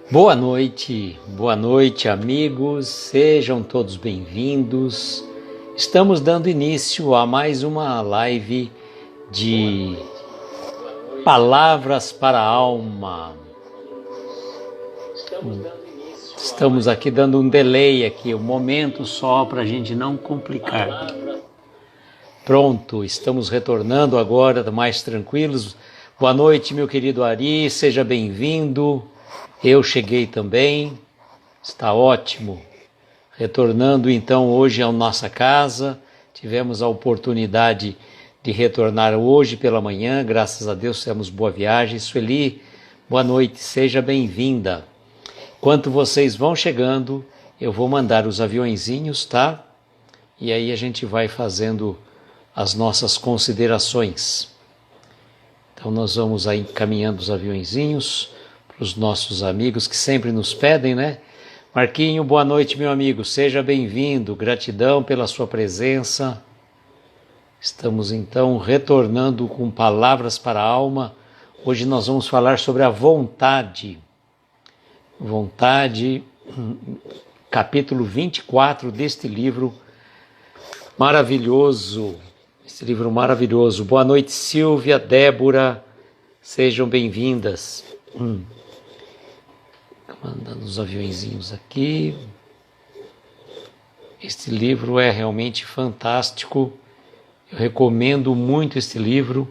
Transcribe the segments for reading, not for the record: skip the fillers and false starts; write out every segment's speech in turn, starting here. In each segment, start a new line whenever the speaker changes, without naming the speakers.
Boa noite amigos, sejam todos bem-vindos. Estamos dando início a mais uma live de Palavras para a Alma. Estamos aqui dando um delay aqui, um momento só para a gente não complicar. Pronto, estamos retornando agora, mais tranquilos. Boa noite, meu querido Ari, seja bem-vindo. Eu cheguei também, está ótimo. Retornando então hoje à nossa casa, tivemos a oportunidade de retornar hoje pela manhã, graças a Deus temos boa viagem. Sueli, boa noite, seja bem-vinda. Enquanto vocês vão chegando, eu vou mandar os aviõezinhos, tá? E aí a gente vai fazendo as nossas considerações. Então nós vamos aí encaminhando os aviõezinhos para os nossos amigos que sempre nos pedem, né? Marquinho, boa noite, meu amigo, seja bem-vindo, gratidão pela sua presença. Estamos então retornando com Palavras para a Alma. Hoje nós vamos falar sobre a vontade. Vontade, capítulo 24 deste livro maravilhoso. Esse livro maravilhoso. Boa noite, Silvia, Débora, sejam bem-vindas. Mandando os aviõezinhos aqui. Este livro é realmente fantástico. Eu recomendo muito este livro.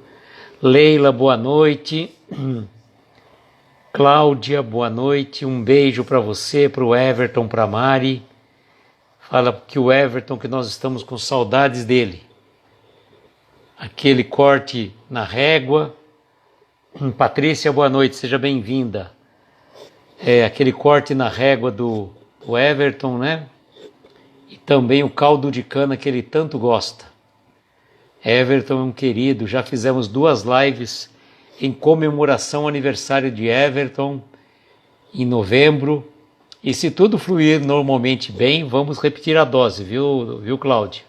Leila, boa noite. Cláudia, boa noite. Um beijo para você, para o Everton, para a Mari. Fala que o Everton, que nós estamos com saudades dele. Aquele corte na régua. Patrícia, boa noite, seja bem-vinda. Aquele corte na régua do Everton, né? E também o caldo de cana que ele tanto gosta. Everton é um querido, já fizemos 2 lives em comemoração ao aniversário de Everton em novembro. E se tudo fluir normalmente bem, vamos repetir a dose, viu, Cláudia?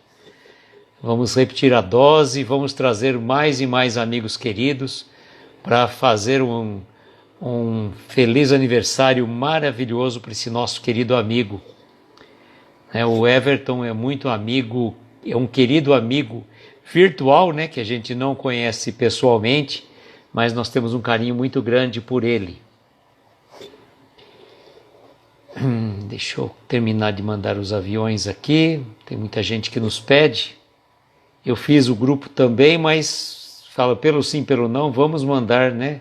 Vamos repetir a dose, vamos trazer mais e mais amigos queridos para fazer um feliz aniversário maravilhoso para esse nosso querido amigo. O Everton é muito amigo, é um querido amigo virtual, né, que a gente não conhece pessoalmente, mas nós temos um carinho muito grande por ele. Deixa eu terminar de mandar os aviões aqui, tem muita gente que nos pede. Eu fiz o grupo também, mas fala pelo sim, pelo não, vamos mandar, né?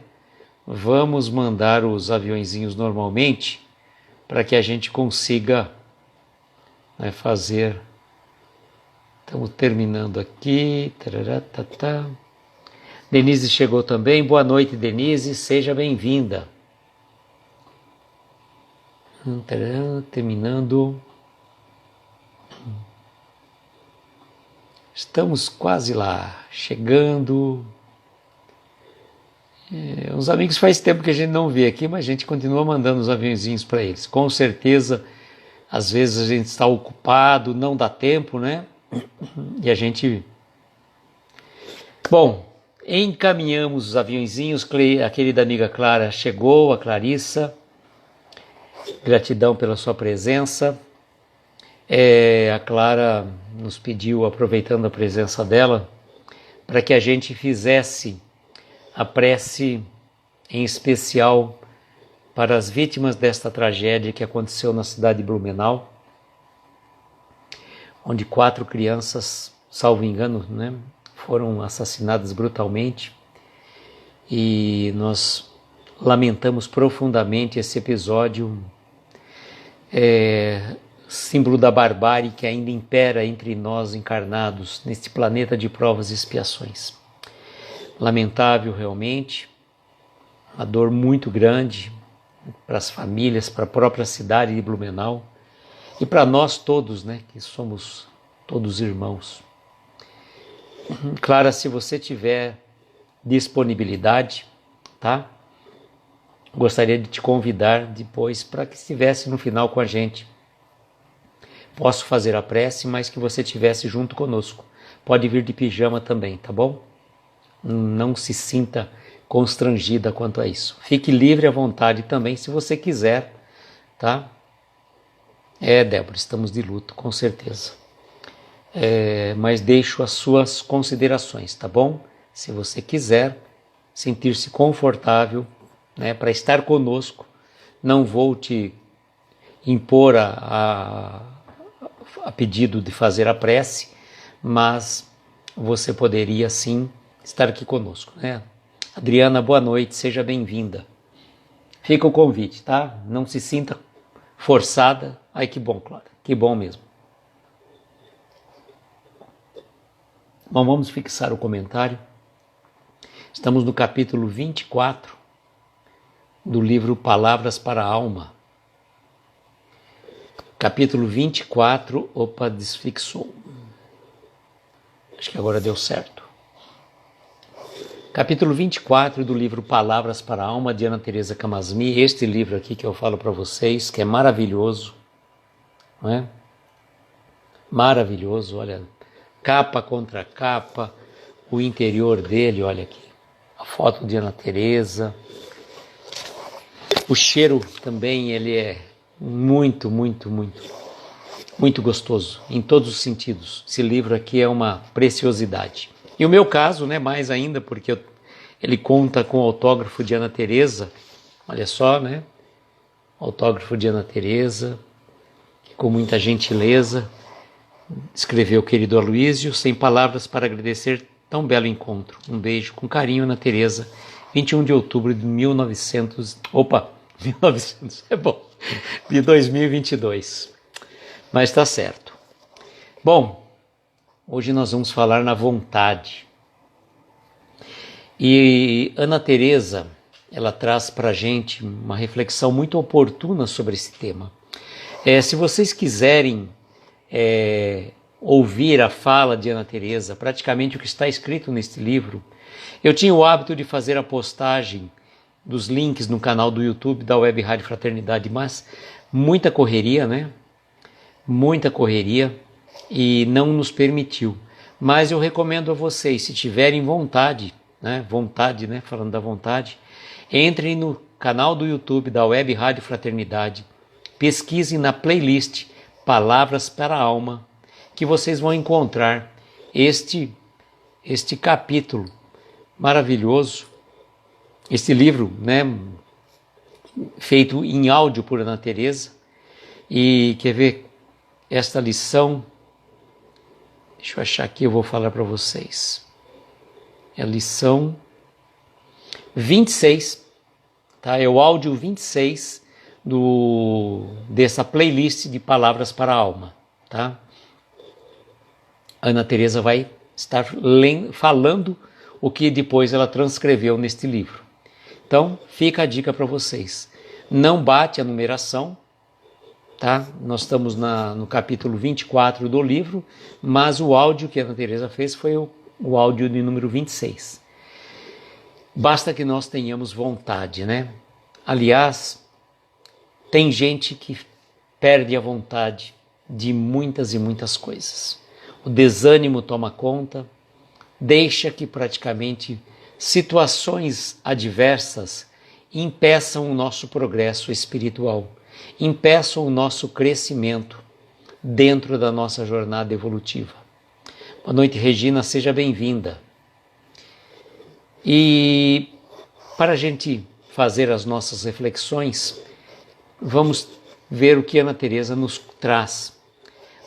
Vamos mandar os aviõezinhos normalmente para que a gente consiga, né, fazer. Estamos terminando aqui. Denise chegou também. Boa noite, Denise. Seja bem-vinda. Terminando. Estamos quase lá, chegando. Os amigos faz tempo que a gente não vê aqui, mas a gente continua mandando os aviãozinhos para eles. Com certeza, às vezes a gente está ocupado, não dá tempo, né? E a gente... Bom, encaminhamos os aviãozinhos. A querida amiga Clara chegou, a Clarissa. Gratidão pela sua presença. A Clara nos pediu, aproveitando a presença dela, para que a gente fizesse a prece em especial para as vítimas desta tragédia que aconteceu na cidade de Blumenau, onde 4 crianças, salvo engano, né, foram assassinadas brutalmente, e nós lamentamos profundamente esse episódio, símbolo da barbárie que ainda impera entre nós encarnados neste planeta de provas e expiações. Lamentável realmente, uma dor muito grande para as famílias, para a própria cidade de Blumenau e para nós todos, né, que somos todos irmãos. Clara, se você tiver disponibilidade, tá? Gostaria de te convidar depois para que estivesse no final com a gente. Posso fazer a prece, mas que você estivesse junto conosco. Pode vir de pijama também, tá bom? Não se sinta constrangida quanto a isso. Fique livre à vontade também, se você quiser, tá? Débora, estamos de luto, com certeza. Mas deixo as suas considerações, tá bom? Se você quiser sentir-se confortável, né, para estar conosco, não vou te impor a pedido de fazer a prece, mas você poderia sim estar aqui conosco, né? Adriana, boa noite, seja bem-vinda. Fica o convite, tá? Não se sinta forçada. Ai, que bom, Clara, que bom mesmo. Bom, vamos fixar o comentário. Estamos no capítulo 24 do livro Palavras para a Alma. Capítulo 24, opa, desfixou. Acho que agora deu certo. Capítulo 24 do livro Palavras para a Alma, de Ana Teresa Camasmi. Este livro aqui que eu falo para vocês, que é maravilhoso, não é? Maravilhoso, olha, capa contra capa, o interior dele, olha aqui, a foto de Ana Teresa. O cheiro também, ele é muito, muito, muito, muito gostoso, em todos os sentidos. Esse livro aqui é uma preciosidade. E o meu caso, né, mais ainda, porque ele conta com o autógrafo de Ana Teresa, olha só, né, autógrafo de Ana Teresa, que com muita gentileza escreveu: querido Aloísio, sem palavras para agradecer tão belo encontro. Um beijo com carinho, Ana Teresa, 21 de outubro de 1900 é bom, de 2022. Mas está certo. Bom, hoje nós vamos falar na vontade. E Ana Teresa, ela traz para a gente uma reflexão muito oportuna sobre esse tema. Se vocês quiserem ouvir a fala de Ana Teresa, praticamente o que está escrito neste livro, eu tinha o hábito de fazer a postagem dos links no canal do YouTube da Web Rádio Fraternidade, mas muita correria, né? Muita correria e não nos permitiu. Mas eu recomendo a vocês, se tiverem vontade, né? Falando da vontade, entrem no canal do YouTube da Web Rádio Fraternidade, pesquisem na playlist Palavras para a Alma, que vocês vão encontrar este capítulo maravilhoso, este livro, né, feito em áudio por Ana Teresa. E quer ver esta lição? Deixa eu achar aqui, eu vou falar para vocês. É a lição 26, tá? É o áudio 26 dessa playlist de Palavras para a Alma, tá? Ana Teresa vai estar falando o que depois ela transcreveu neste livro. Então, fica a dica para vocês. Não bate a numeração, tá? Nós estamos no capítulo 24 do livro, mas o áudio que a Ana Teresa fez foi o áudio de número 26. Basta que nós tenhamos vontade, né? Aliás, tem gente que perde a vontade de muitas e muitas coisas. O desânimo toma conta, deixa que praticamente situações adversas impeçam o nosso progresso espiritual, impeçam o nosso crescimento dentro da nossa jornada evolutiva. Boa noite, Regina, seja bem-vinda. E para a gente fazer as nossas reflexões, vamos ver o que Ana Teresa nos traz.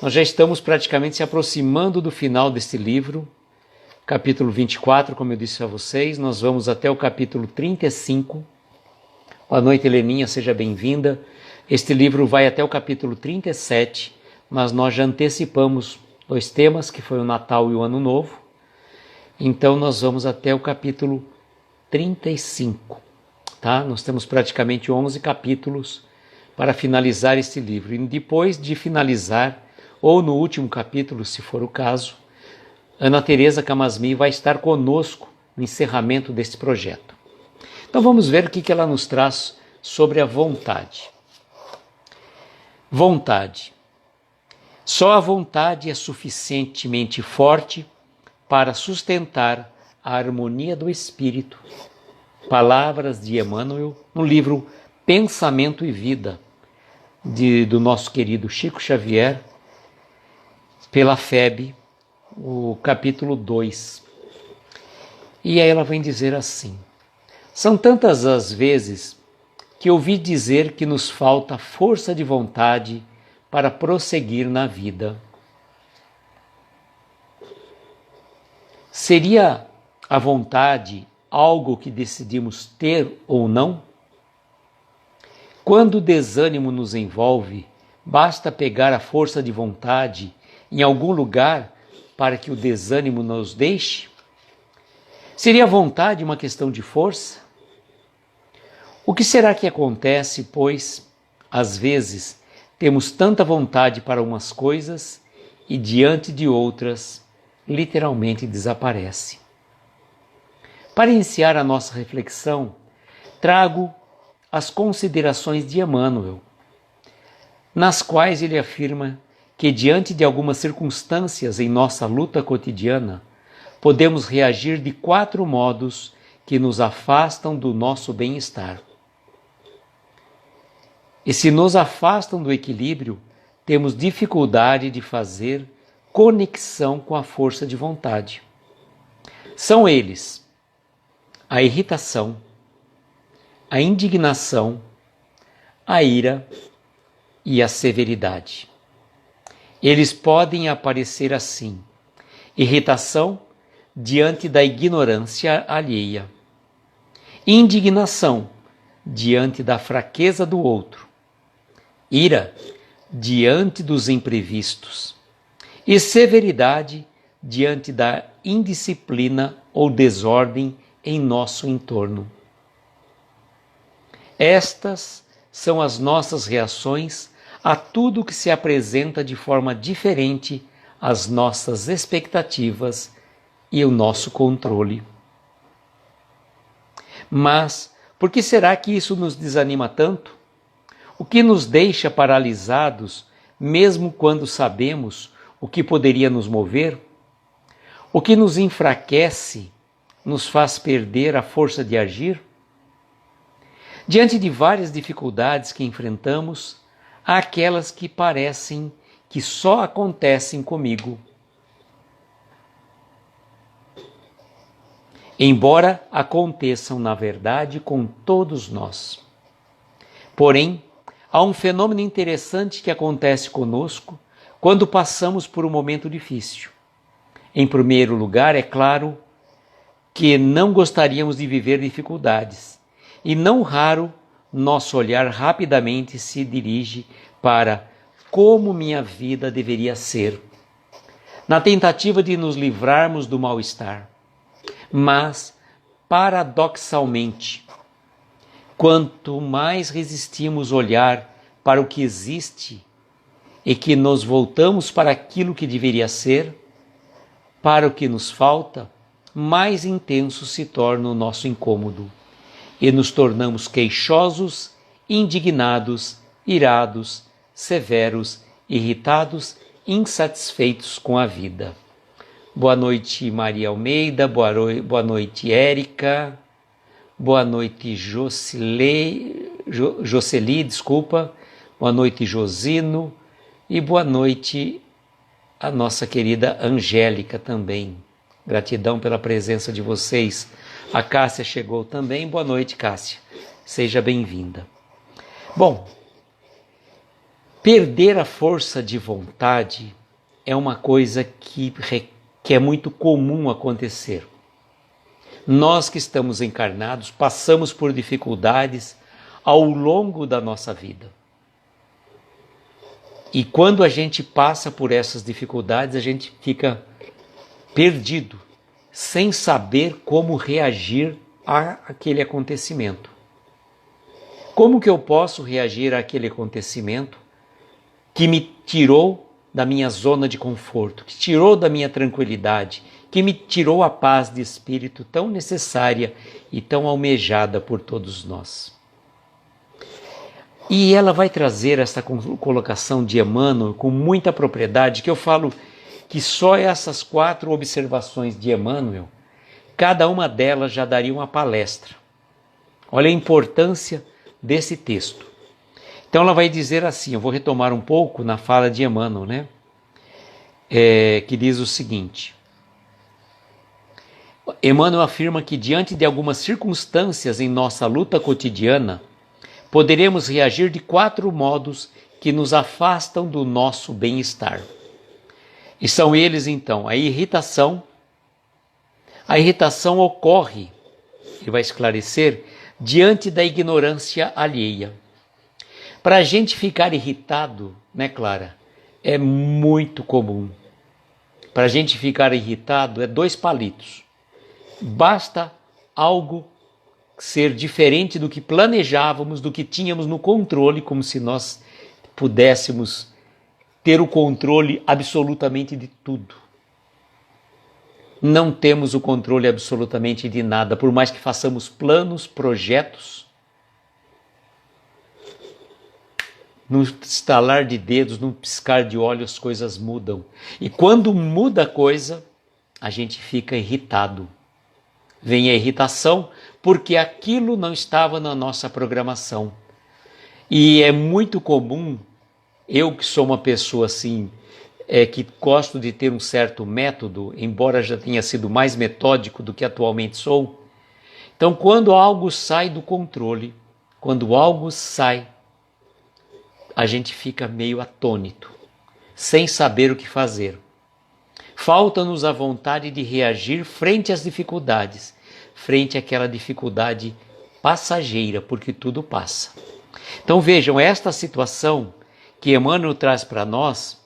Nós já estamos praticamente se aproximando do final deste livro, capítulo 24, como eu disse a vocês. Nós vamos até o capítulo 35. Boa noite, Heleninha, seja bem-vinda. Este livro vai até o capítulo 37, mas nós já antecipamos 2 temas, que foi o Natal e o Ano Novo. Então nós vamos até o capítulo 35, tá? Nós temos praticamente 11 capítulos para finalizar este livro. E depois de finalizar, ou no último capítulo, se for o caso, Ana Teresa Camasmi vai estar conosco no encerramento deste projeto. Então vamos ver o que ela nos traz sobre a vontade. Vontade. Só a vontade é suficientemente forte para sustentar a harmonia do espírito palavras de Emmanuel no livro Pensamento e Vida, do nosso querido Chico Xavier, pela FEB, o capítulo 2. E aí ela vem dizer assim: são tantas as vezes que ouvi dizer que nos falta força de vontade para prosseguir na vida. Seria a vontade algo que decidimos ter ou não? Quando o desânimo nos envolve, basta pegar a força de vontade em algum lugar para que o desânimo nos deixe? Seria a vontade uma questão de força? O que será que acontece, pois, às vezes, temos tanta vontade para umas coisas e diante de outras, literalmente desaparece? Para iniciar a nossa reflexão, trago as considerações de Emmanuel, nas quais ele afirma que, diante de algumas circunstâncias em nossa luta cotidiana, podemos reagir de 4 modos que nos afastam do nosso bem-estar. E se nos afastam do equilíbrio, temos dificuldade de fazer conexão com a força de vontade. São eles: a irritação, a indignação, a ira e a severidade. Eles podem aparecer assim: irritação diante da ignorância alheia, indignação diante da fraqueza do outro, ira diante dos imprevistos e severidade diante da indisciplina ou desordem em nosso entorno. Estas são as nossas reações a tudo que se apresenta de forma diferente às nossas expectativas e o nosso controle. Mas por que será que isso nos desanima tanto? O que nos deixa paralisados, mesmo quando sabemos o que poderia nos mover? O que nos enfraquece, nos faz perder a força de agir? Diante de várias dificuldades que enfrentamos, há aquelas que parecem que só acontecem comigo. Embora aconteçam, na verdade, com todos nós. Porém, há um fenômeno interessante que acontece conosco quando passamos por um momento difícil. Em primeiro lugar, é claro que não gostaríamos de viver dificuldades, e não raro nosso olhar rapidamente se dirige para como minha vida deveria ser, na tentativa de nos livrarmos do mal-estar. Mas, paradoxalmente, quanto mais resistimos olhar para o que existe e que nos voltamos para aquilo que deveria ser, para o que nos falta, mais intenso se torna o nosso incômodo e nos tornamos queixosos, indignados, irados, severos, irritados, insatisfeitos com a vida. Boa noite, Maria Almeida, boa noite, Érica, boa noite, Jocely, boa noite, Josino, e boa noite a nossa querida Angélica também. Gratidão pela presença de vocês. A Cássia chegou também. Boa noite, Cássia. Seja bem-vinda. Bom, perder a força de vontade é uma coisa que é muito comum acontecer. Nós que estamos encarnados passamos por dificuldades ao longo da nossa vida. E quando a gente passa por essas dificuldades, a gente fica perdido, sem saber como reagir àquele acontecimento. Como que eu posso reagir àquele acontecimento que me tirou da minha zona de conforto, que tirou da minha tranquilidade, que me tirou a paz de espírito tão necessária e tão almejada por todos nós? E ela vai trazer essa colocação de Emmanuel com muita propriedade, que eu falo que só essas 4 observações de Emmanuel, cada uma delas já daria uma palestra. Olha a importância desse texto. Então ela vai dizer assim, eu vou retomar um pouco na fala de Emmanuel, né? Que diz o seguinte: Emmanuel afirma que diante de algumas circunstâncias em nossa luta cotidiana, poderemos reagir de 4 modos que nos afastam do nosso bem-estar. E são eles então, a irritação. A irritação ocorre, ele vai esclarecer, diante da ignorância alheia. Para a gente ficar irritado, né, Clara? É muito comum. Para a gente ficar irritado é 2 palitos. Basta algo ser diferente do que planejávamos, do que tínhamos no controle, como se nós pudéssemos ter o controle absolutamente de tudo. Não temos o controle absolutamente de nada, por mais que façamos planos, projetos. Num estalar de dedos, num piscar de olhos, as coisas mudam. E quando muda a coisa, a gente fica irritado. Vem a irritação porque aquilo não estava na nossa programação. E é muito comum, eu que sou uma pessoa assim, que gosto de ter um certo método, embora já tenha sido mais metódico do que atualmente sou. Então, quando algo sai do controle, quando algo sai, a gente fica meio atônito, sem saber o que fazer. Falta-nos a vontade de reagir frente às dificuldades, frente àquela dificuldade passageira, porque tudo passa. Então vejam, esta situação que Emmanuel traz para nós,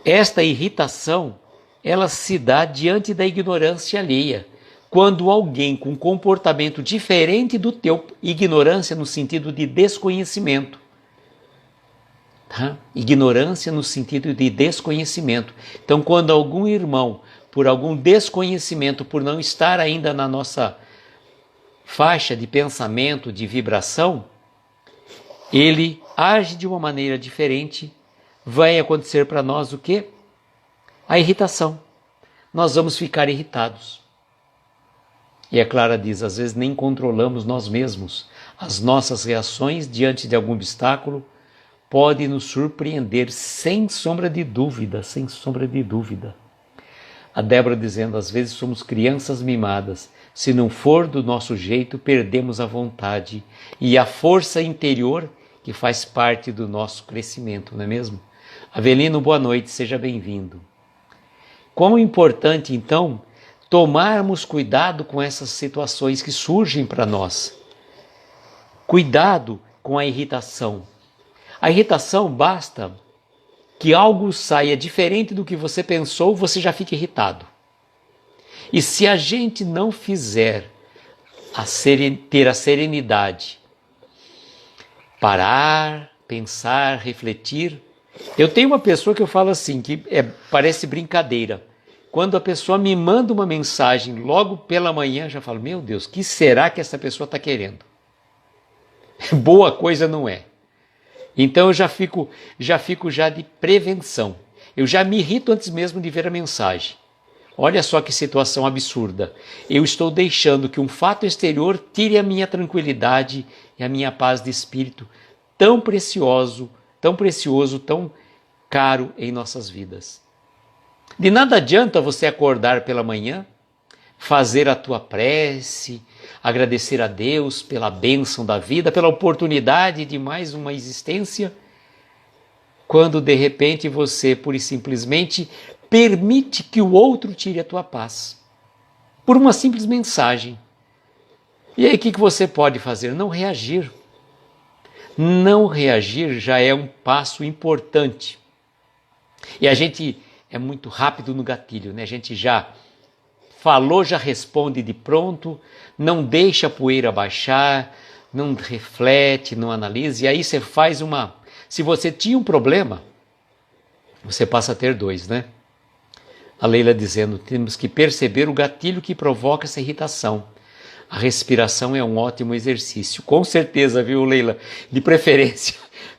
esta irritação, ela se dá diante da ignorância alheia. Quando alguém com comportamento diferente do teu, ignorância no sentido de desconhecimento, tá? Ignorância no sentido de desconhecimento. Então, quando algum irmão, por algum desconhecimento, por não estar ainda na nossa faixa de pensamento, de vibração, ele age de uma maneira diferente, vai acontecer para nós o quê? A irritação. Nós vamos ficar irritados. E a Clara diz, às vezes nem controlamos nós mesmos. As nossas reações diante de algum obstáculo podem nos surpreender sem sombra de dúvida, sem sombra de dúvida. A Débora dizendo, às vezes somos crianças mimadas. Se não for do nosso jeito, perdemos a vontade e a força interior que faz parte do nosso crescimento, não é mesmo? Avelino, boa noite, seja bem-vindo. Quão importante, então, tomarmos cuidado com essas situações que surgem para nós. Cuidado com a irritação. A irritação basta que algo saia diferente do que você pensou, você já fica irritado. E se a gente não fizer ter a serenidade, parar, pensar, refletir. Eu tenho uma pessoa que eu falo assim, que parece brincadeira. Quando a pessoa me manda uma mensagem logo pela manhã, eu já falo, meu Deus, o que será que essa pessoa está querendo? Boa coisa não é. Então eu já fico de prevenção. Eu já me irrito antes mesmo de ver a mensagem. Olha só que situação absurda. Eu estou deixando que um fato exterior tire a minha tranquilidade e a minha paz de espírito, tão precioso, tão caro em nossas vidas. De nada adianta você acordar pela manhã, fazer a tua prece, agradecer a Deus pela bênção da vida, pela oportunidade de mais uma existência, quando de repente você, pura e simplesmente, permite que o outro tire a tua paz, por uma simples mensagem. E aí o que você pode fazer? Não reagir. Não reagir já é um passo importante. E a gente é muito rápido no gatilho, né? A gente já falou, já responde de pronto, não deixa a poeira baixar, não reflete, não analisa, e aí você faz uma... Se você tinha um problema, você passa a ter 2, né? A Leila dizendo, temos que perceber o gatilho que provoca essa irritação. A respiração é um ótimo exercício. Com certeza, viu, Leila? De preferência,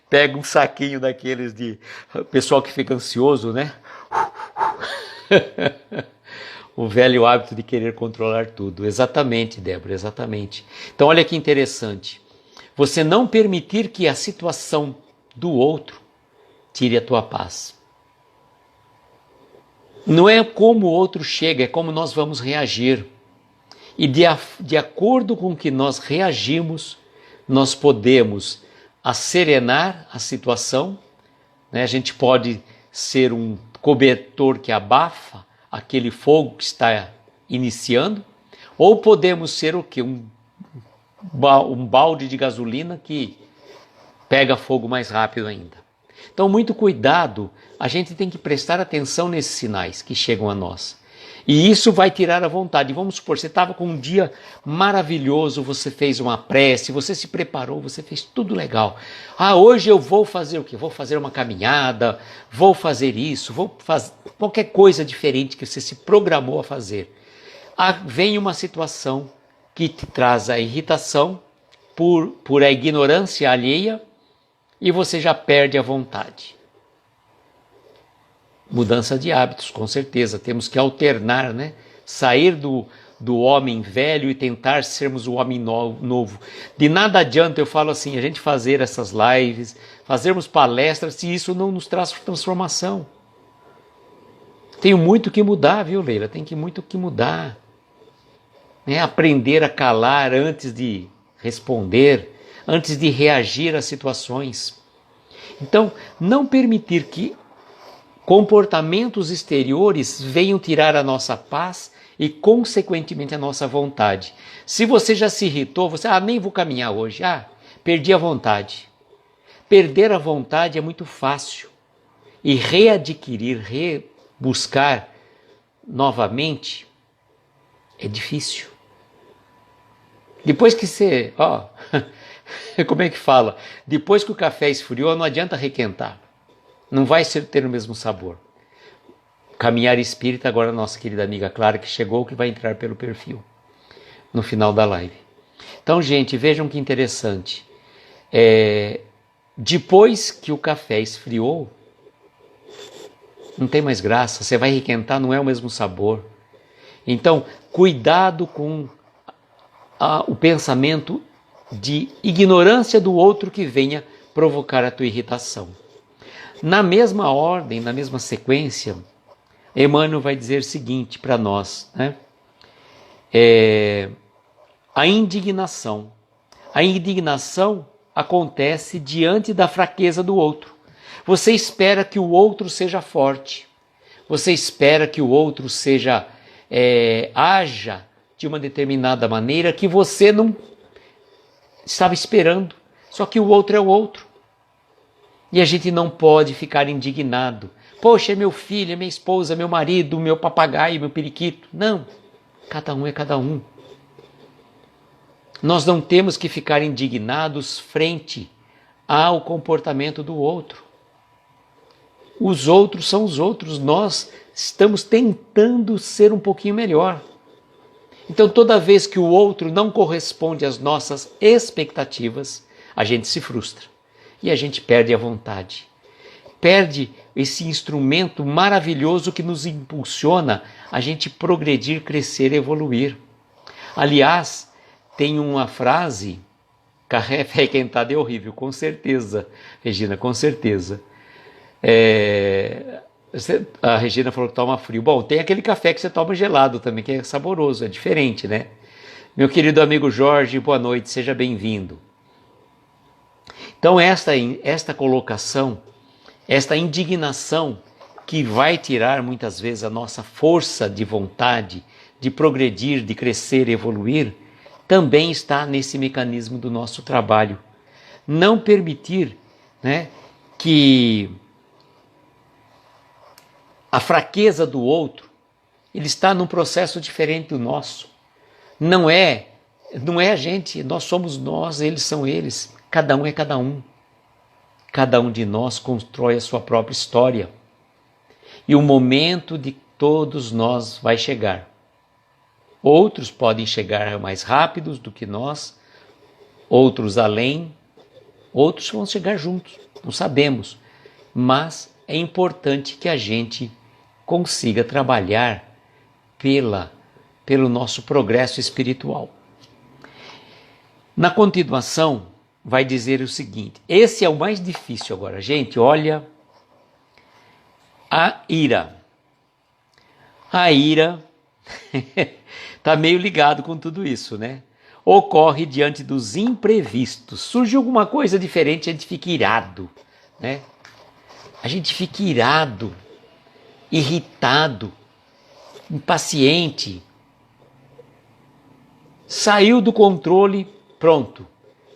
pega um saquinho daqueles de pessoal que fica ansioso, né? o velho hábito de querer controlar tudo. Exatamente, Débora, exatamente. Então olha que interessante. Você não permitir que a situação do outro tire a tua paz. Não é como o outro chega, é como nós vamos reagir. E de acordo com o que nós reagimos, nós podemos acerenar a situação, né? A gente pode ser um cobertor que abafa aquele fogo que está iniciando, ou podemos ser o quê? Um balde de gasolina que pega fogo mais rápido ainda. Então, muito cuidado, a gente tem que prestar atenção nesses sinais que chegam a nós. E isso vai tirar a vontade. Vamos supor, você estava com um dia maravilhoso, você fez uma prece, você se preparou, você fez tudo legal. Hoje eu vou fazer o quê? Vou fazer uma caminhada, vou fazer isso, vou fazer qualquer coisa diferente que você se programou a fazer. Vem uma situação que te traz a irritação por a ignorância alheia e você já perde a vontade. Mudança de hábitos, com certeza. Temos que alternar, né? Sair do homem velho e tentar sermos o homem novo. De nada adianta, eu falo assim, a gente fazer essas lives, fazermos palestras, se isso não nos traz transformação. Tenho muito que mudar, viu, Leila? Tem muito que mudar. Né? Aprender a calar antes de responder, antes de reagir às situações. Então, não permitir que comportamentos exteriores venham tirar a nossa paz e, consequentemente, a nossa vontade. Se você já se irritou, você, nem vou caminhar hoje, perdi a vontade. Perder a vontade é muito fácil. E readquirir, rebuscar novamente é difícil. Depois que você, como é que fala? Depois que o café esfriou, não adianta requentar. Não vai ter o mesmo sabor. Caminhar espírita, agora a nossa querida amiga Clara, que chegou, que vai entrar pelo perfil no final da live. Então, gente, vejam que interessante. Depois que o café esfriou, não tem mais graça, você vai requentar, não é o mesmo sabor. Então, cuidado com o pensamento de ignorância do outro que venha provocar a tua irritação. Na mesma ordem, na mesma sequência, Emmanuel vai dizer o seguinte para nós, né? A indignação. A indignação acontece diante da fraqueza do outro. Você espera que o outro seja forte. Você espera que o outro haja de uma determinada maneira que você não estava esperando. Só que o outro é o outro. E a gente não pode ficar indignado. Poxa, é meu filho, é minha esposa, meu marido, meu papagaio, meu periquito. Não, cada um é cada um. Nós não temos que ficar indignados frente ao comportamento do outro. Os outros são os outros, nós estamos tentando ser um pouquinho melhor. Então, toda vez que o outro não corresponde às nossas expectativas, a gente se frustra. E a gente perde a vontade. Perde esse instrumento maravilhoso que nos impulsiona a gente progredir, crescer, evoluir. Aliás, tem uma frase, café requentado é horrível, com certeza, Regina, com certeza. A Regina falou que toma frio. Bom, tem aquele café que você toma gelado também, que é saboroso, é diferente, né? Meu querido amigo Jorge, boa noite, seja bem-vindo. Então esta colocação, esta indignação que vai tirar muitas vezes a nossa força de vontade de progredir, de crescer, evoluir, também está nesse mecanismo do nosso trabalho. Não permitir, né, que a fraqueza do outro, ele está num processo diferente do nosso. Não é a gente, nós somos nós, eles são eles. Cada um é cada um. Cada um de nós constrói a sua própria história. E o momento de todos nós vai chegar. Outros podem chegar mais rápidos do que nós, outros além, outros vão chegar juntos, não sabemos. Mas é importante que a gente consiga trabalhar pelo nosso progresso espiritual. Na continuação, vai dizer o seguinte, esse é o mais difícil agora, gente, olha, a ira. A ira está meio ligado com tudo isso, né? Ocorre diante dos imprevistos. Surge alguma coisa diferente, a gente fica irado, né? A gente fica irado, irritado, impaciente. Saiu do controle, pronto.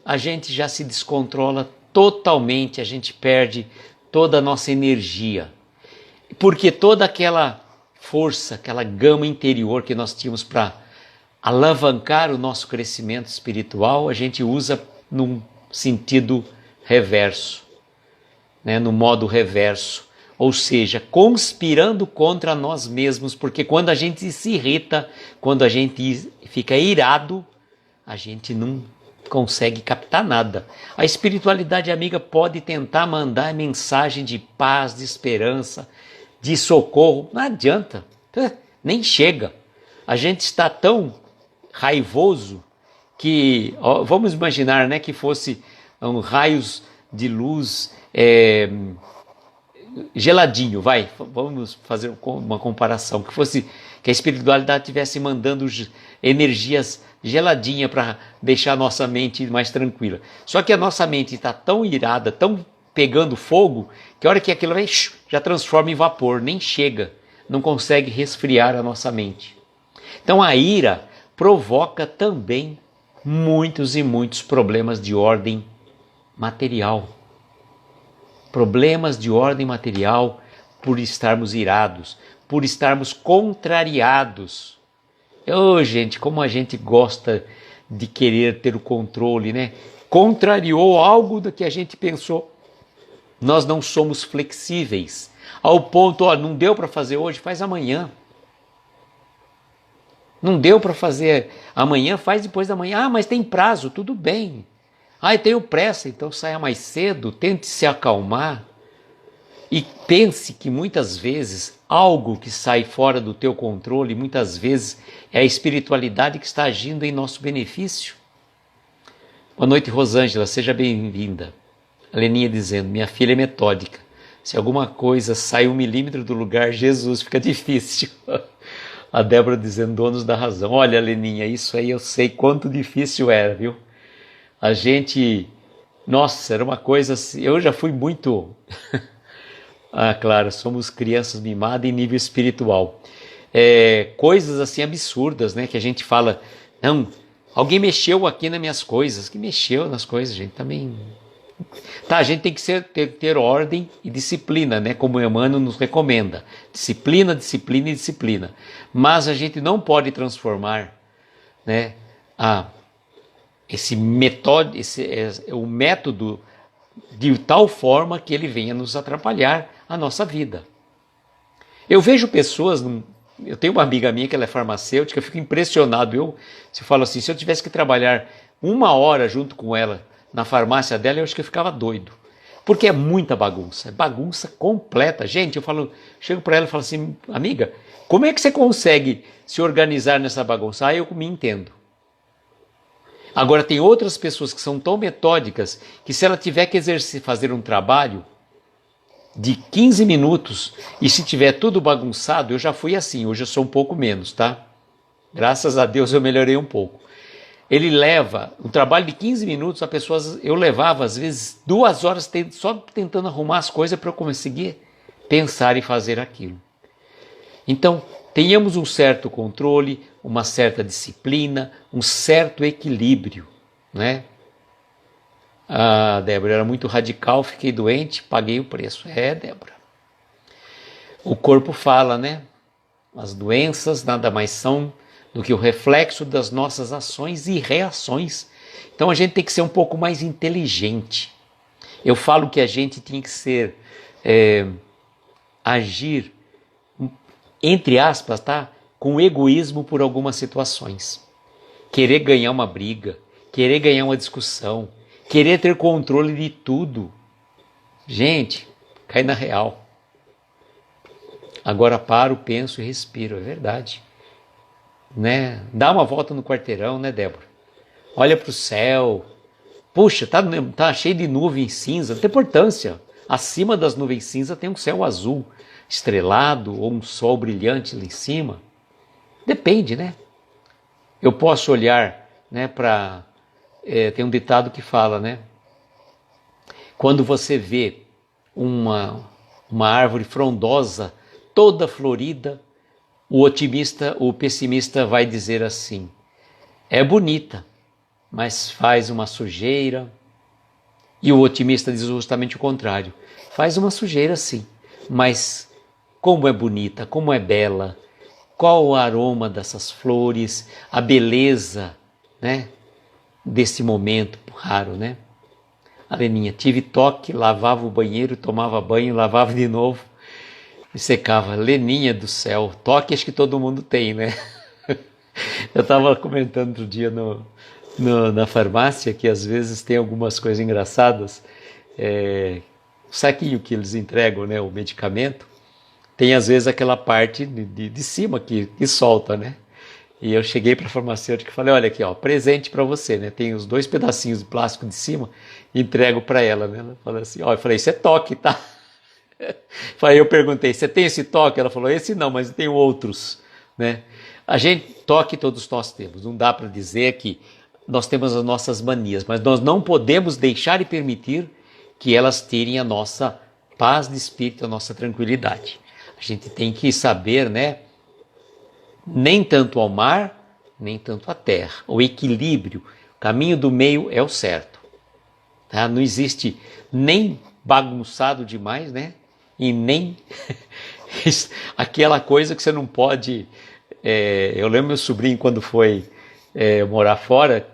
A gente já se descontrola totalmente, a gente perde toda a nossa energia. Porque toda aquela força, aquela gama interior que nós tínhamos para alavancar o nosso crescimento espiritual, a gente usa num sentido reverso, né? No modo reverso, ou seja, conspirando contra nós mesmos, porque quando a gente se irrita, quando a gente fica irado, a gente não consegue captar nada. A espiritualidade amiga pode tentar mandar mensagem de paz, de esperança, de socorro, não adianta, nem chega. A gente está tão raivoso que, vamos imaginar, né, que fosse raios de luz geladinho, vamos fazer uma comparação, que a espiritualidade estivesse mandando energias geladinha para deixar a nossa mente mais tranquila. Só que a nossa mente está tão irada, tão pegando fogo, que a hora que aquilo vai, já transforma em vapor, nem chega, não consegue resfriar a nossa mente. Então a ira provoca também muitos e muitos problemas de ordem material. Problemas de ordem material por estarmos irados, por estarmos contrariados. Gente, como a gente gosta de querer ter o controle, né? Contrariou algo do que a gente pensou. Nós não somos flexíveis, ao ponto, não deu para fazer hoje, faz amanhã. Não deu para fazer amanhã, faz depois da manhã. Mas tem prazo, tudo bem. Eu tenho pressa, então saia mais cedo, tente se acalmar. E pense que muitas vezes algo que sai fora do teu controle, muitas vezes é a espiritualidade que está agindo em nosso benefício. Boa noite, Rosângela, seja bem-vinda. A Leninha dizendo, minha filha é metódica. Se alguma coisa sai 1 milímetro do lugar, Jesus, fica difícil. A Débora dizendo, donos da razão. Olha, Leninha, isso aí eu sei quanto difícil era, viu? A gente, nossa, era uma coisa assim, eu já fui muito... claro, somos crianças mimadas em nível espiritual. Coisas assim absurdas, né? Que a gente fala, não, alguém mexeu aqui nas minhas coisas. Que mexeu nas coisas, gente, também... Tá, a gente tem que ter ordem e disciplina, né? Como o Emmanuel nos recomenda. Disciplina, disciplina e disciplina. Mas a gente não pode transformar, né, o método de tal forma que ele venha nos atrapalhar a nossa vida. Eu vejo pessoas, eu tenho uma amiga minha que ela é farmacêutica, eu fico impressionado. Se eu falo assim, se eu tivesse que trabalhar 1 hora junto com ela na farmácia dela, eu acho que eu ficava doido. Porque é muita bagunça, é bagunça completa. Gente, chego para ela e falo assim, amiga, como é que você consegue se organizar nessa bagunça? Eu me entendo. Agora tem outras pessoas que são tão metódicas que se ela tiver que fazer um trabalho de 15 minutos e se tiver tudo bagunçado, eu já fui assim, hoje eu sou um pouco menos, tá? Graças a Deus eu melhorei um pouco. Ele leva um trabalho de 15 minutos, eu levava às vezes 2 horas só tentando arrumar as coisas para eu conseguir pensar e fazer aquilo. Então, tenhamos um certo controle, uma certa disciplina, um certo equilíbrio, né? Débora, era muito radical, fiquei doente, paguei o preço. Débora. O corpo fala, né? As doenças nada mais são do que o reflexo das nossas ações e reações. Então a gente tem que ser um pouco mais inteligente. Eu falo que a gente tem que agir, entre aspas, tá? Com egoísmo por algumas situações. Querer ganhar uma briga, querer ganhar uma discussão, querer ter controle de tudo. Gente, cai na real. Agora paro, penso e respiro, é verdade. né? Dá uma volta no quarteirão, né, Débora? Olha para o céu. Puxa, tá cheio de nuvens cinza, não tem importância. Acima das nuvens cinza tem um céu azul estrelado ou um sol brilhante lá em cima. Depende, né? Eu posso olhar, né, para... tem um ditado que fala, né? Quando você vê uma árvore frondosa, toda florida, o pessimista vai dizer assim: é bonita, mas faz uma sujeira. E o otimista diz justamente o contrário: faz uma sujeira sim, mas como é bonita, como é bela, qual o aroma dessas flores, a beleza, né, desse momento raro, né? A Leninha, tive toque, lavava o banheiro, tomava banho, lavava de novo e secava. Leninha do céu, toque acho que todo mundo tem, né? Eu estava comentando outro dia na farmácia que às vezes tem algumas coisas engraçadas. O saquinho que eles entregam, né, o medicamento, tem às vezes aquela parte de cima que solta, né? E eu cheguei para a farmacêutica e falei: olha aqui, ó, presente para você, né? Tem os 2 pedacinhos de plástico de cima, entrego para ela, né? Ela falou assim: ó, eu falei: isso é toque, tá? Aí eu perguntei: você tem esse toque? Ela falou: esse não, mas tem outros, né? A gente, toque todos nós temos, não dá para dizer que nós temos as nossas manias, mas nós não podemos deixar e permitir que elas tirem a nossa paz de espírito, a nossa tranquilidade. A gente tem que saber, né? Nem tanto ao mar, nem tanto à terra. O equilíbrio, o caminho do meio é o certo. Tá? Não existe nem bagunçado demais, né? E nem aquela coisa que você não pode... eu lembro meu sobrinho quando foi morar fora,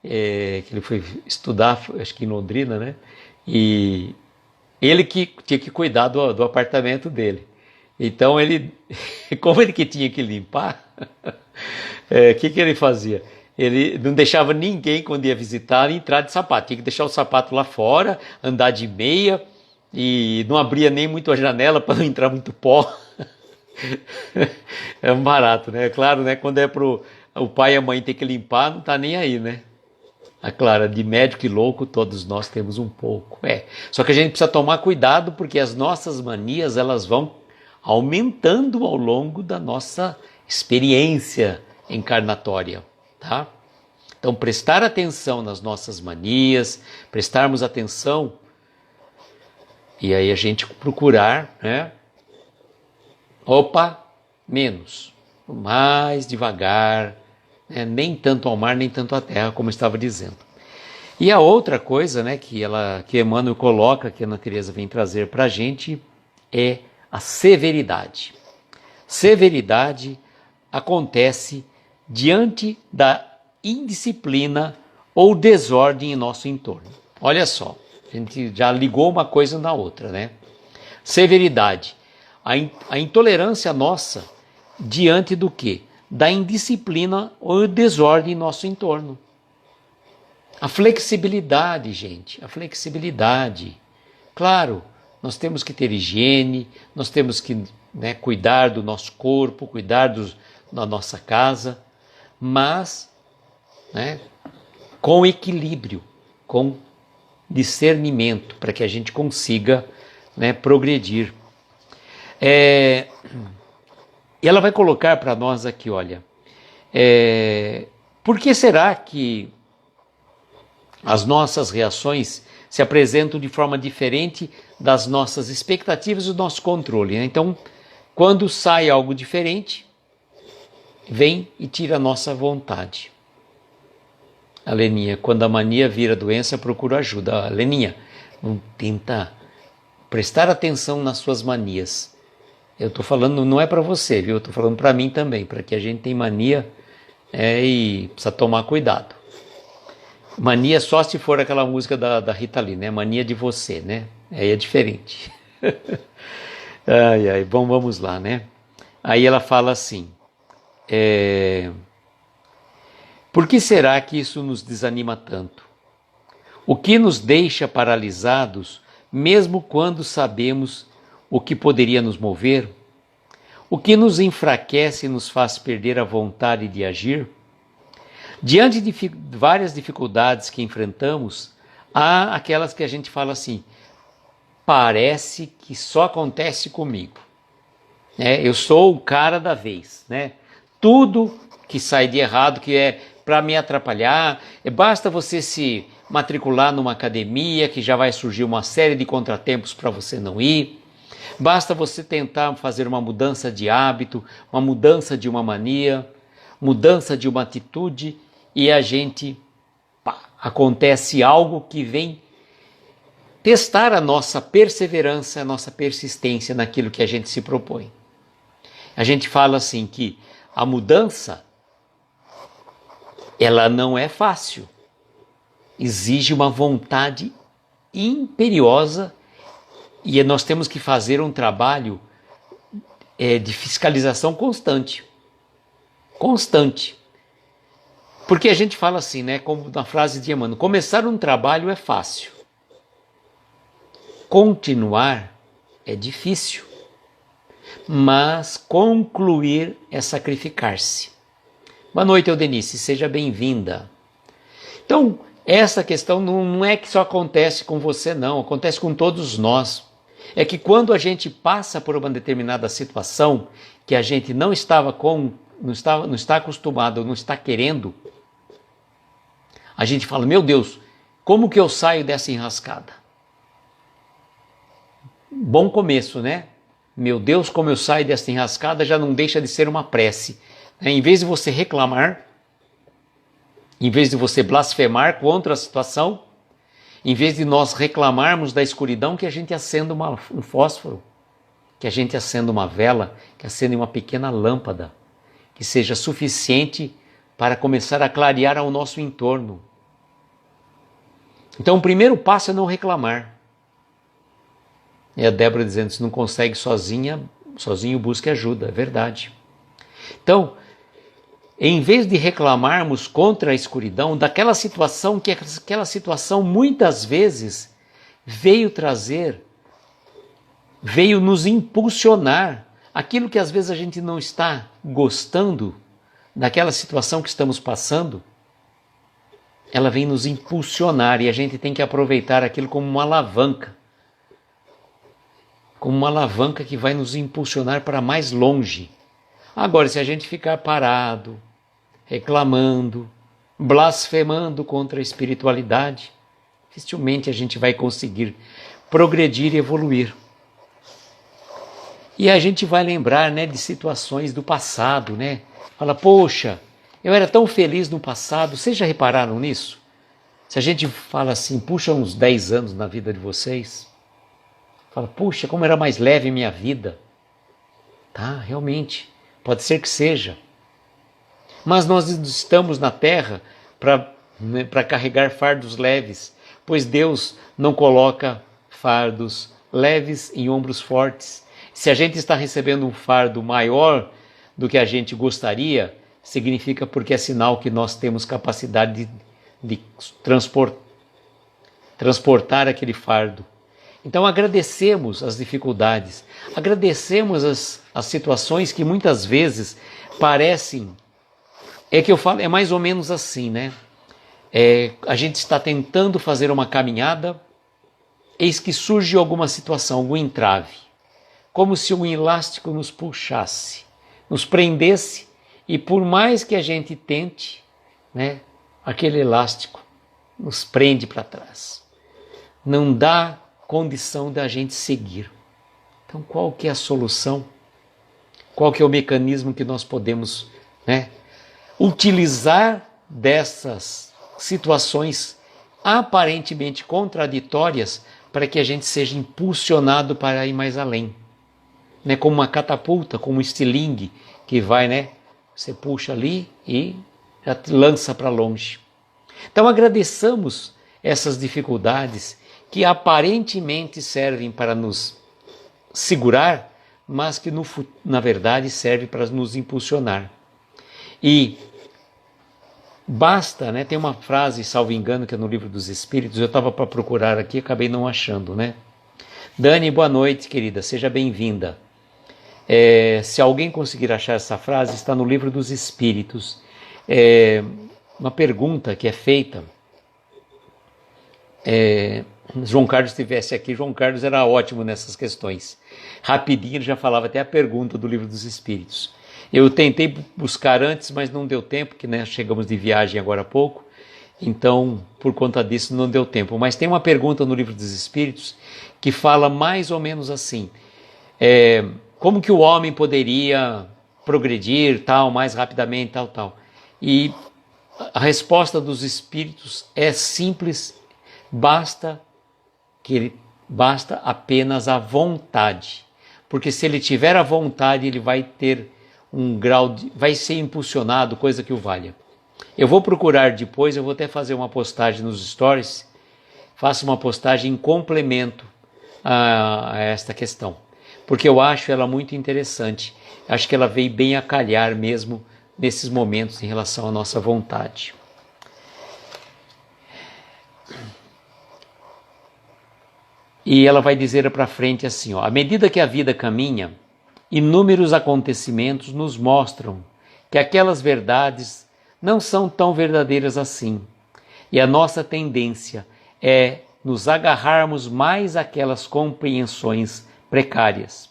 que ele foi estudar, acho que em Londrina, né? E ele que tinha que cuidar do apartamento dele. Então ele, como ele que tinha que limpar, que ele fazia? Ele não deixava ninguém, quando ia visitar, entrar de sapato. Tinha que deixar o sapato lá fora, andar de meia, e não abria nem muito a janela para não entrar muito pó. É um barato, né? Claro, né? Quando é pro o pai e a mãe ter que limpar, não tá nem aí, né? Claro, de médico e louco todos nós temos um pouco. Só que a gente precisa tomar cuidado, porque as nossas manias, elas vão aumentando ao longo da nossa experiência encarnatória, tá? Então, prestar atenção nas nossas manias, prestarmos atenção, e aí a gente procurar, né? Menos, mais devagar, né? Nem tanto ao mar, nem tanto à terra, como eu estava dizendo. E a outra coisa, né, que Emmanuel coloca, que a Ana Teresa vem trazer para a gente, é a severidade. Severidade acontece diante da indisciplina ou desordem em nosso entorno. Olha só, a gente já ligou uma coisa na outra, né? Severidade, a intolerância nossa diante do quê? Da indisciplina ou desordem em nosso entorno. A flexibilidade, gente, a flexibilidade. Claro, nós temos que ter higiene, nós temos que, né, cuidar do nosso corpo, cuidar da nossa casa, mas, né, com equilíbrio, com discernimento, para que a gente consiga, né, progredir. E ela vai colocar para nós aqui, olha, por que será que as nossas reações se apresentam de forma diferente das nossas expectativas e do nosso controle, né? Então, quando sai algo diferente, vem e tira a nossa vontade. A Leninha, quando a mania vira doença, procura ajuda. A Leninha, não tenta prestar atenção nas suas manias. Eu estou falando, não é para você, viu? Eu estou falando para mim também, para que a gente tem mania e precisa tomar cuidado. Mania só se for aquela música da Rita Lee, né? Mania de você, né? Aí é diferente. Bom, vamos lá, né? Aí ela fala assim, por que será que isso nos desanima tanto? O que nos deixa paralisados, mesmo quando sabemos o que poderia nos mover? o que nos enfraquece e nos faz perder a vontade de agir? Diante de várias dificuldades que enfrentamos, há aquelas que a gente fala assim, parece que só acontece comigo. Eu sou o cara da vez. Tudo que sai de errado, que é para me atrapalhar, basta você se matricular numa academia que já vai surgir uma série de contratempos para você não ir. Basta você tentar fazer uma mudança de hábito, uma mudança de uma mania, mudança de uma atitude e acontece algo que vem testar a nossa perseverança, a nossa persistência naquilo que a gente se propõe. A gente fala assim que a mudança, ela não é fácil. Exige uma vontade imperiosa e nós temos que fazer um trabalho de fiscalização constante. Constante. Porque a gente fala assim, como na frase de Emmanuel, começar um trabalho é fácil. Continuar é difícil. Mas concluir é sacrificar-se. Boa noite, Eudenice, seja bem-vinda. Então, essa questão não é que só acontece com você, não, acontece com todos nós. É que quando a gente passa por uma determinada situação que a gente não está acostumado, não está querendo, a gente fala, meu Deus, como que eu saio dessa enrascada? Bom começo, né? Meu Deus, como eu saio dessa enrascada, já não deixa de ser uma prece. Em vez de você reclamar, em vez de você blasfemar contra a situação, em vez de nós reclamarmos da escuridão, que a gente acenda um fósforo, que a gente acenda uma vela, que acenda uma pequena lâmpada, que seja suficiente para começar a clarear ao nosso entorno. Então o primeiro passo é não reclamar. E a Débora dizendo, se não consegue sozinho busque ajuda, é verdade. Então, em vez de reclamarmos contra a escuridão, daquela situação que aquela situação muitas vezes veio nos impulsionar, aquilo que às vezes a gente não está gostando daquela situação que estamos passando, ela vem nos impulsionar e a gente tem que aproveitar aquilo como uma alavanca que vai nos impulsionar para mais longe. Agora, se a gente ficar parado, reclamando, blasfemando contra a espiritualidade, dificilmente a gente vai conseguir progredir e evoluir. E a gente vai lembrar, de situações do passado, Fala, poxa, eu era tão feliz no passado, vocês já repararam nisso? Se a gente fala assim, puxa uns 10 anos na vida de vocês, fala, puxa, como era mais leve minha vida. Tá, realmente, pode ser que seja. Mas nós estamos na Terra para carregar fardos leves, pois Deus não coloca fardos leves em ombros fortes. Se a gente está recebendo um fardo maior do que a gente gostaria, significa porque é sinal que nós temos capacidade de transportar aquele fardo. Então agradecemos as dificuldades, agradecemos as situações que muitas vezes parecem, é mais ou menos assim, a gente está tentando fazer uma caminhada, eis que surge alguma situação, algum entrave, como se um elástico nos puxasse, nos prendesse e por mais que a gente tente, aquele elástico nos prende para trás, não dá condição da gente seguir. Então qual que é a solução? Qual que é o mecanismo que nós podemos utilizar dessas situações aparentemente contraditórias para que a gente seja impulsionado para ir mais além? Como uma catapulta, como um estilingue que vai, você puxa ali e já te lança para longe. Então agradeçamos essas dificuldades que aparentemente servem para nos segurar, mas que na verdade servem para nos impulsionar. E basta, tem uma frase, salvo engano, que é no Livro dos Espíritos, eu estava para procurar aqui, acabei não achando, Dani, boa noite, querida, seja bem-vinda. Se alguém conseguir achar essa frase, está no Livro dos Espíritos. É uma pergunta que é feita. João Carlos estivesse aqui, João Carlos era ótimo nessas questões. Rapidinho ele já falava até a pergunta do Livro dos Espíritos. Eu tentei buscar antes, mas não deu tempo, porque chegamos de viagem agora há pouco. Então, por conta disso, não deu tempo. Mas tem uma pergunta no Livro dos Espíritos que fala mais ou menos assim. Como que o homem poderia progredir, mais rapidamente, tal. E a resposta dos Espíritos é simples, basta apenas a vontade. Porque se ele tiver a vontade, ele vai ter um grau vai ser impulsionado, coisa que o valha. Eu vou procurar depois, eu vou até fazer uma postagem nos stories, faço uma postagem em complemento a esta questão, porque eu acho ela muito interessante, acho que ela veio bem a calhar mesmo nesses momentos em relação à nossa vontade. E ela vai dizer para frente assim, à medida que a vida caminha, inúmeros acontecimentos nos mostram que aquelas verdades não são tão verdadeiras assim, e a nossa tendência é nos agarrarmos mais àquelas compreensões precárias.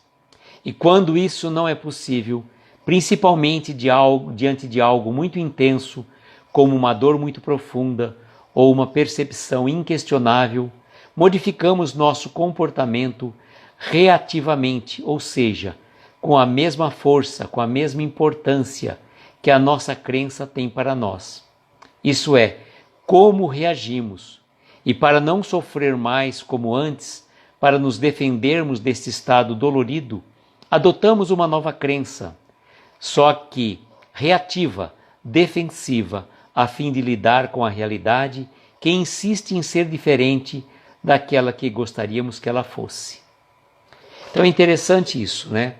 E quando isso não é possível, principalmente diante de algo muito intenso, como uma dor muito profunda ou uma percepção inquestionável, modificamos nosso comportamento reativamente, ou seja, com a mesma força, com a mesma importância que a nossa crença tem para nós. Isso é, como reagimos. E para não sofrer mais como antes, para nos defendermos deste estado dolorido, adotamos uma nova crença, só que reativa, defensiva, a fim de lidar com a realidade que insiste em ser diferente daquela que gostaríamos que ela fosse. Então é interessante isso, né?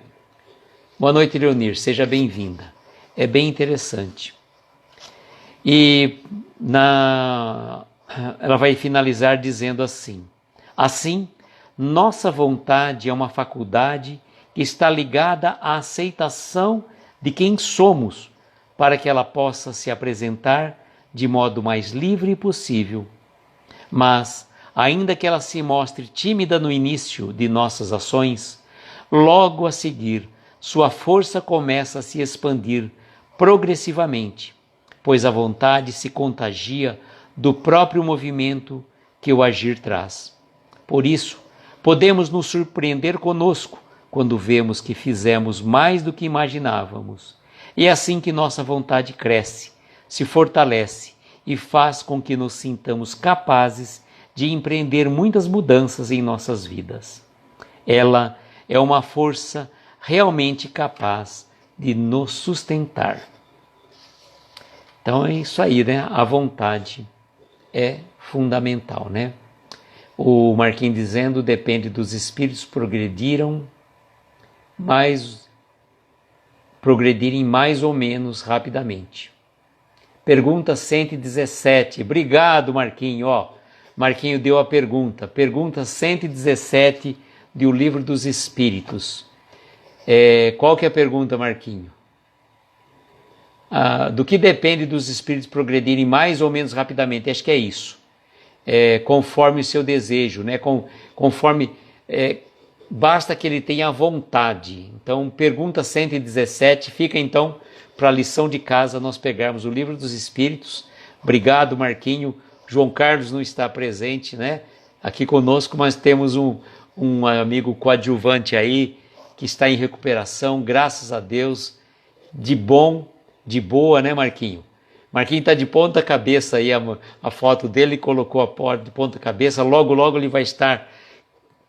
Boa noite, Leonir, seja bem-vinda. É bem interessante. E ela vai finalizar dizendo assim: assim, nossa vontade é uma faculdade que está ligada à aceitação de quem somos, para que ela possa se apresentar de modo mais livre possível. Mas, ainda que ela se mostre tímida no início de nossas ações, logo a seguir, sua força começa a se expandir progressivamente, pois a vontade se contagia do próprio movimento que o agir traz. Por isso, podemos nos surpreender conosco quando vemos que fizemos mais do que imaginávamos. E é assim que nossa vontade cresce, se fortalece e faz com que nos sintamos capazes de empreender muitas mudanças em nossas vidas. Ela é uma força realmente capaz de nos sustentar. Então é isso aí, né? A vontade é fundamental, né? O Marquinhos dizendo, depende dos espíritos progredirem mais ou menos rapidamente. Pergunta 117. Obrigado, Marquinhos. Marquinhos deu a pergunta. Pergunta 117 do Livro dos Espíritos. Qual que é a pergunta, Marquinhos? Do que depende dos espíritos progredirem mais ou menos rapidamente? Acho que é isso. Conforme o seu desejo, né? Conforme basta que ele tenha vontade. Então, pergunta 117, fica então para a lição de casa nós pegarmos o Livro dos Espíritos. Obrigado, Marquinho. João Carlos não está presente, né? Aqui conosco, mas temos um amigo coadjuvante aí que está em recuperação, graças a Deus, de boa, né, Marquinho? Marquinho está de ponta cabeça aí, a foto dele colocou a porta de ponta cabeça, logo ele vai estar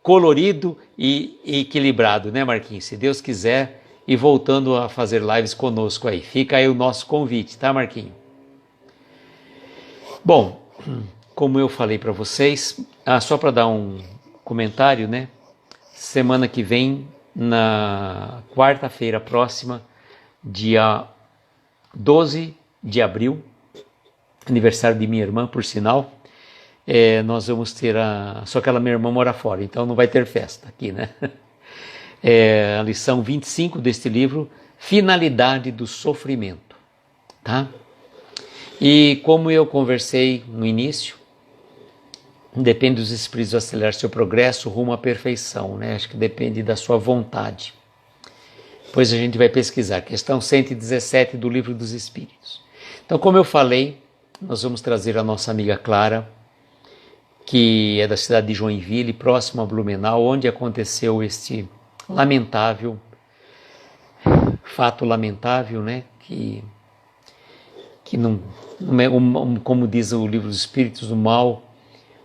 colorido e equilibrado, né, Marquinhos? Se Deus quiser, e voltando a fazer lives conosco aí. Fica aí o nosso convite, tá, Marquinho? Bom, como eu falei para vocês, só para dar um comentário, né? Semana que vem, na quarta-feira próxima, dia 12 de abril, aniversário de minha irmã, por sinal, nós vamos ter só que minha irmã mora fora, então não vai ter festa aqui, né? É a lição 25 deste livro, Finalidade do Sofrimento. Tá? E como eu conversei no início, depende dos espíritos acelerar seu progresso rumo à perfeição, né? Acho que depende da sua vontade. Depois a gente vai pesquisar, questão 117 do Livro dos Espíritos. Então, como eu falei, nós vamos trazer a nossa amiga Clara, que é da cidade de Joinville, próximo a Blumenau, onde aconteceu este lamentável, fato lamentável, né? Que não é, como diz o Livro dos Espíritos, o mal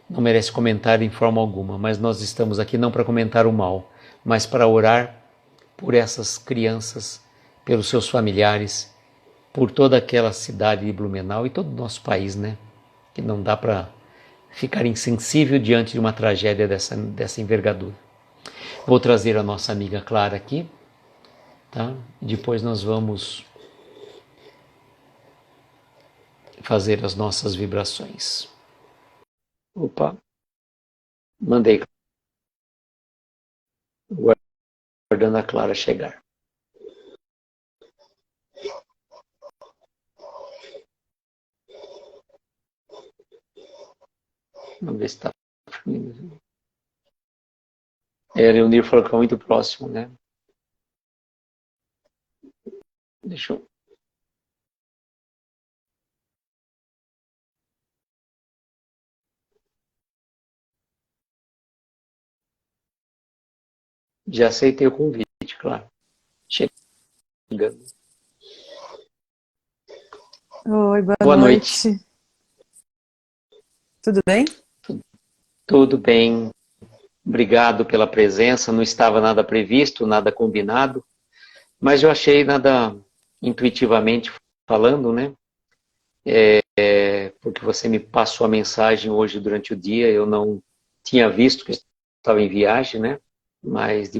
não merece comentário em forma alguma, mas nós estamos aqui não para comentar o mal, mas para orar por essas crianças, pelos seus familiares, por toda aquela cidade de Blumenau e todo o nosso país, né? Que não dá para ficar insensível diante de uma tragédia dessa envergadura. Vou trazer a nossa amiga Clara aqui, tá? E depois nós vamos fazer as nossas vibrações. Opa, mandei, guardando a Clara chegar. Vamos ver se está. Leonir falou que é muito próximo, né? Deixa eu. Já aceitei o convite, claro. Chegando.
Oi, boa
Boa noite.
noite. Tudo bem?
Tudo bem. Obrigado pela presença. Não estava nada previsto, nada combinado, mas eu achei nada intuitivamente falando, né? Porque você me passou a mensagem hoje durante o dia, eu não tinha visto que estava em viagem, né? Mas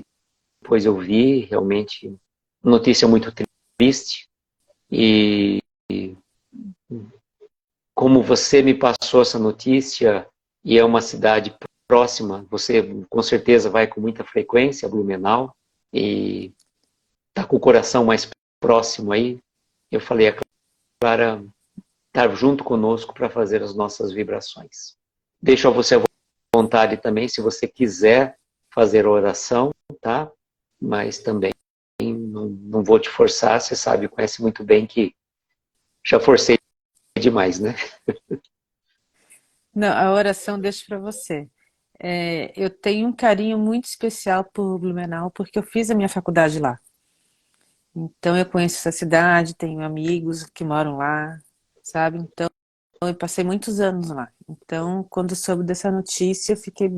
depois eu vi, realmente, notícia muito triste. E como você me passou essa notícia, e é uma cidade próxima, você com certeza vai com muita frequência a Blumenau, e está com o coração mais próximo aí. Eu falei, a Clara estar junto conosco para fazer as nossas vibrações. Deixo a você à vontade também, se você quiser fazer a oração, tá? Mas também não vou te forçar, você sabe, conhece muito bem que já forcei demais, né?
Não, a oração deixo para você. Eu tenho um carinho muito especial por Blumenau porque eu fiz a minha faculdade lá. Então eu conheço essa cidade, tenho amigos que moram lá, sabe? Então eu passei muitos anos lá. Então quando eu soube dessa notícia eu fiquei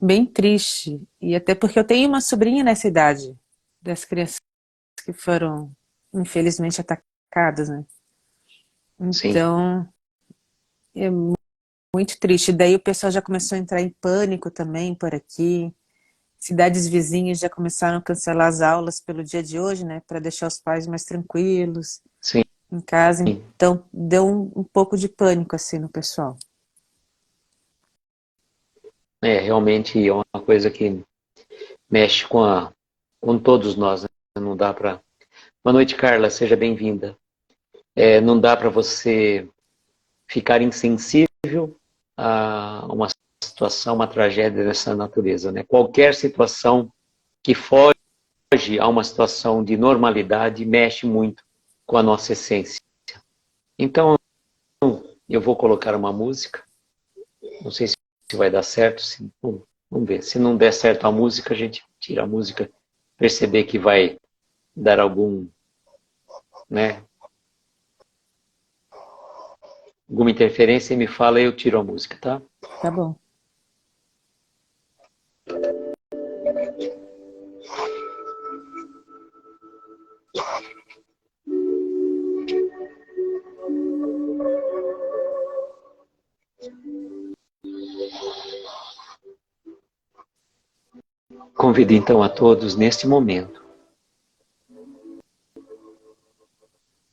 bem triste. E até porque eu tenho uma sobrinha nessa idade, das crianças que foram infelizmente atacadas, né?
Sim,
Então é muito triste. Daí o pessoal já começou a entrar em pânico também por aqui. Cidades vizinhas já começaram a cancelar as aulas pelo dia de hoje, né, para deixar os pais mais tranquilos
sim.
em casa. Então deu um pouco de pânico assim no pessoal.
Realmente é uma coisa que mexe com todos nós, né? Não dá para. Boa noite, Carla, seja bem-vinda. Não dá para você ficar insensível a uma situação, uma tragédia dessa natureza, né? Qualquer situação que foge a uma situação de normalidade mexe muito com a nossa essência. Então, eu vou colocar uma música, não sei se vai dar certo, vamos ver. Se não der certo a música, a gente tira a música, perceber que vai dar né, alguma interferência e me fala e eu tiro a música, tá?
Tá bom.
Convido então a todos neste momento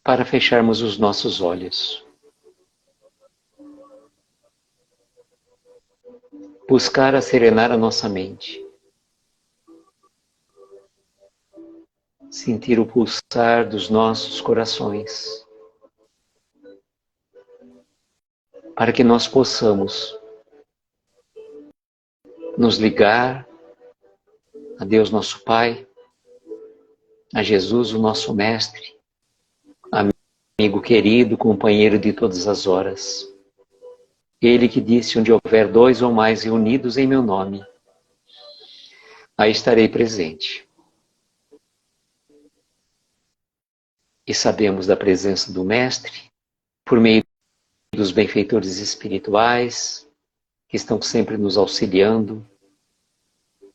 para fecharmos os nossos olhos. Buscar serenar a nossa mente. sentir o pulsar dos nossos corações, para que nós possamos nos ligar a Deus nosso Pai, a Jesus o nosso Mestre, amigo querido, companheiro de todas as horas. Ele que disse: onde houver 2 ou mais reunidos em meu nome, aí estarei presente. E sabemos da presença do Mestre por meio dos benfeitores espirituais que estão sempre nos auxiliando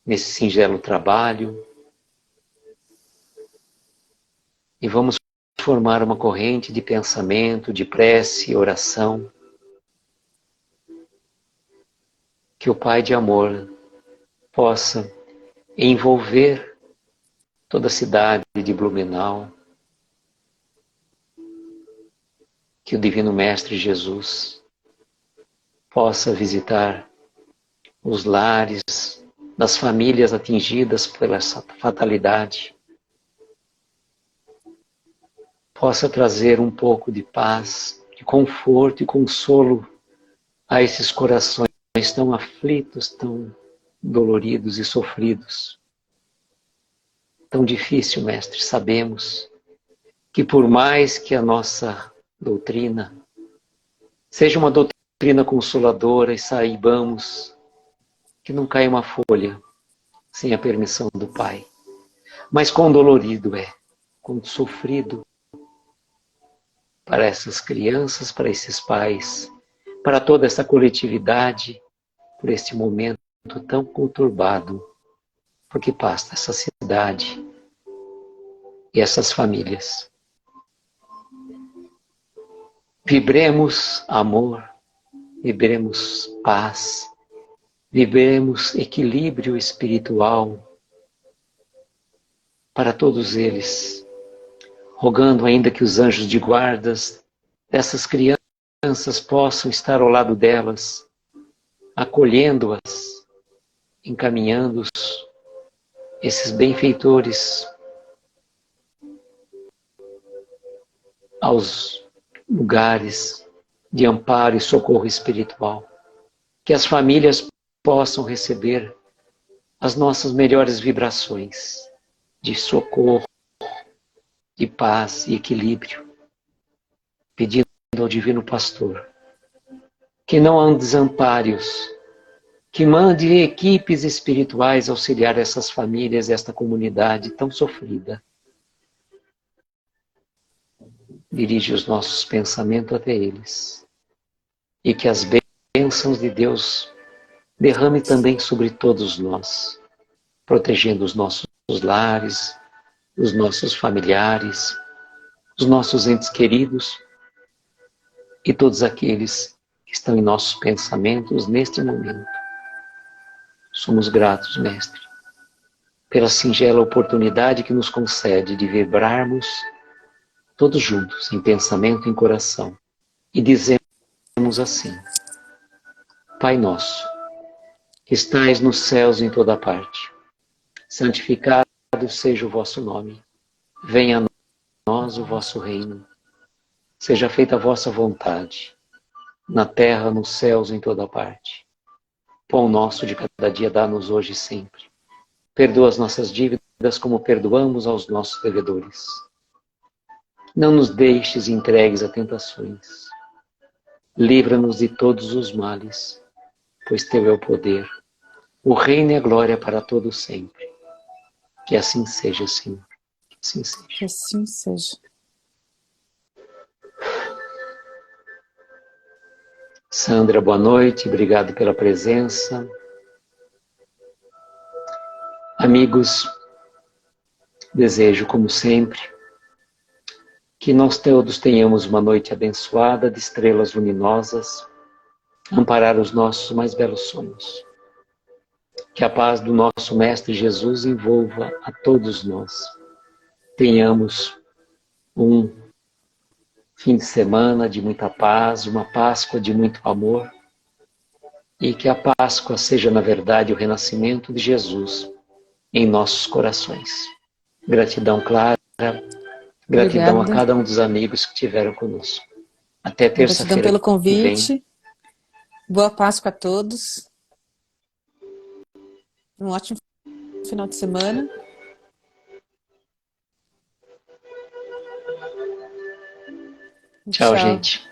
nesse singelo trabalho. E vamos formar uma corrente de pensamento, de prece e oração, que o Pai de amor possa envolver toda a cidade de Blumenau, que o Divino Mestre Jesus possa visitar os lares das famílias atingidas pela fatalidade, possa trazer um pouco de paz, de conforto e consolo a esses corações tão aflitos, tão doloridos e sofridos. Tão difícil, Mestre, sabemos que por mais que a nossa doutrina seja uma doutrina consoladora e saibamos que não cai uma folha sem a permissão do Pai, mas quão dolorido é, quão sofrido para essas crianças, para esses pais, para toda essa coletividade, por este momento tão conturbado, porque passa essa cidade e essas famílias. Vibremos amor, vibremos paz, vibremos equilíbrio espiritual para todos eles, rogando ainda que os anjos de guardas dessas crianças possam estar ao lado delas, acolhendo-as, encaminhando-os, esses benfeitores, aos lugares de amparo e socorro espiritual. Que as famílias possam receber as nossas melhores vibrações de socorro, de paz e equilíbrio, pedindo ao Divino Pastor que não desampare-os, que mande equipes espirituais auxiliar essas famílias, esta comunidade tão sofrida. Dirige os nossos pensamentos até eles e que as bênçãos de Deus derrame também sobre todos nós, protegendo os nossos lares, os nossos familiares, os nossos entes queridos e todos aqueles que estão em nossos pensamentos neste momento. Somos gratos, Mestre, pela singela oportunidade que nos concede de vibrarmos todos juntos, em pensamento e em coração, e dizemos assim: Pai nosso, que estais nos céus em toda parte, santificado seja o vosso nome, venha a nós o vosso reino, seja feita a vossa vontade, na terra, nos céus, em toda parte. Pão nosso de cada dia dá-nos hoje e sempre. Perdoa as nossas dívidas como perdoamos aos nossos devedores. Não nos deixes entregues a tentações. Livra-nos de todos os males, pois teu é o poder, o reino e a glória para todo sempre. Que assim seja, Senhor. Que assim seja.
Que assim seja.
Sandra, boa noite, obrigado pela presença. Amigos, desejo, como sempre, que nós todos tenhamos uma noite abençoada de estrelas luminosas, amparar os nossos mais belos sonhos. Que a paz do nosso Mestre Jesus envolva a todos nós. Tenhamos um fim de semana de muita paz, uma Páscoa de muito amor, e que a Páscoa seja, na verdade, o renascimento de Jesus em nossos corações. Gratidão, Clara. Gratidão a
Obrigada.
cada um dos amigos que estiveram conosco. Até
Gratidão
terça-feira
pelo
que vem.
convite. Boa Páscoa a todos. Um ótimo final de semana.
Tchau,
Tchau.
gente.